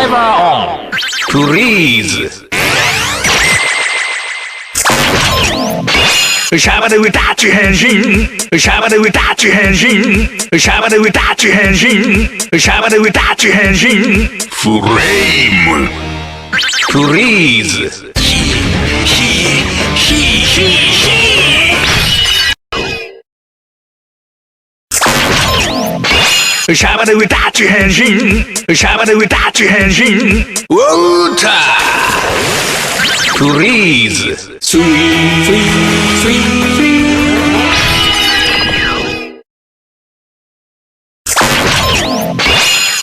Driver on. Freeze. Shabba we touch Henshin. Shabba we touch Henshin. Shabba we touch Henshin. Shabba we touch Henshin. Flame. Freeze. Shabba we touch Henshin. Shabba we touch Henshin. Water. Freeze. Sweet, sweet, sweet, sweet.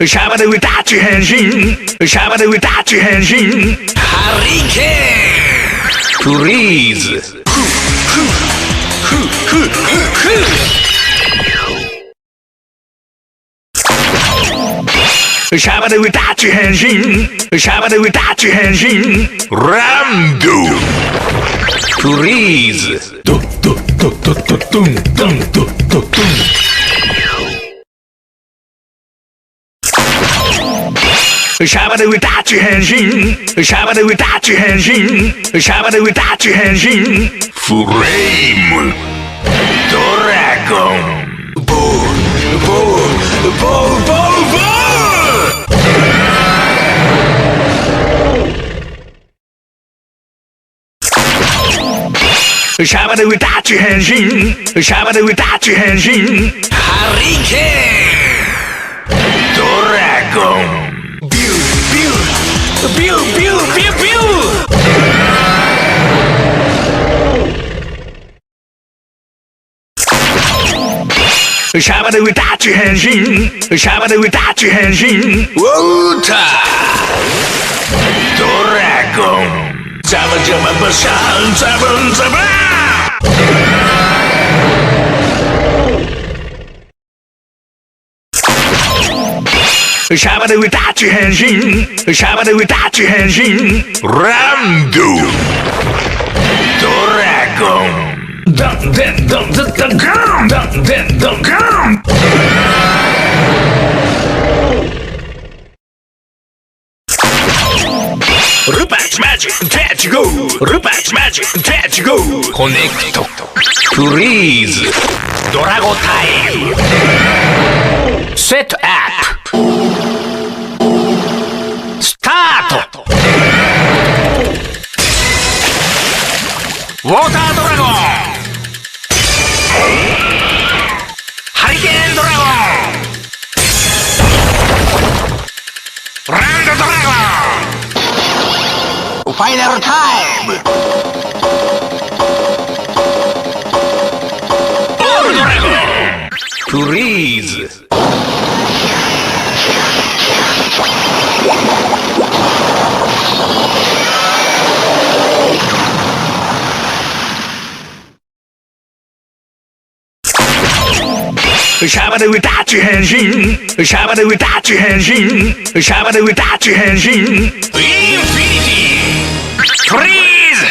Shabba we touch Henshin. Shabba we touch Henshin. Hurricane. Freeze. Shabba we touch Henshin. Shabba we touch Henshin. Ramdo. Freeze. Shabba we touch Henshin. Shabba we touch Henshin. Shabba we touch Henshin. Flame. Dragon. Bull. Bull. Bull. Bull. Bull. Shabba we touch Henshin. Shabba we touch Henshin. Hurricane. Dragon. Pew pew pew pew pew pew. Shabba we touch Henshin. Shabba we touch Henshin. Water. Dragon. Jabba jabba bashan jabba jabba. Shabba we touch Henshin. Shabba we touch Henshin. Ramdo. Dragon. Dum dum dum dum dum dum dum dum dum. Rupert magic, catch go. Rupert magic, catch go. Connect. Freeze. Dragon time. Set up. Start. Water dragon. Hurricane dragon. Round dragon. Final time. All dragon. Freeze. Shabba we touch Henshin. Shabba we touch Henshin. Shabba we touch Henshin. Infinity. Freeze.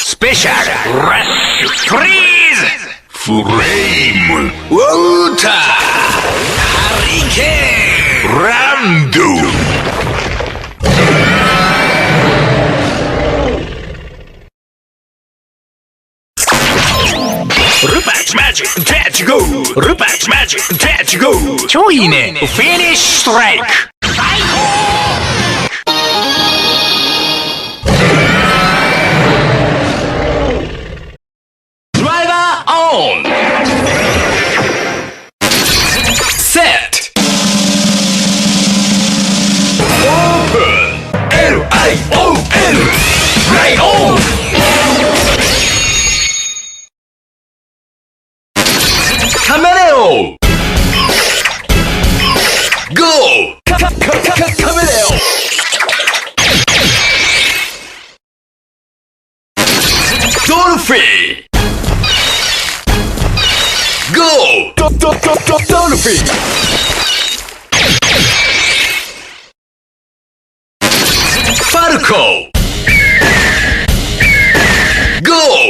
Special rush. Freeze. Flame. Water. Hurricane. Ramdo. Rupert magic, catch go. Rupert magic, catch go. 超いいね。Finish strike. 最高。Driver on. Set. Open. L-I-O-N. Right on. Kamen. Go. Kamen. Dolphin. Go. Dolphin. Falco. GO!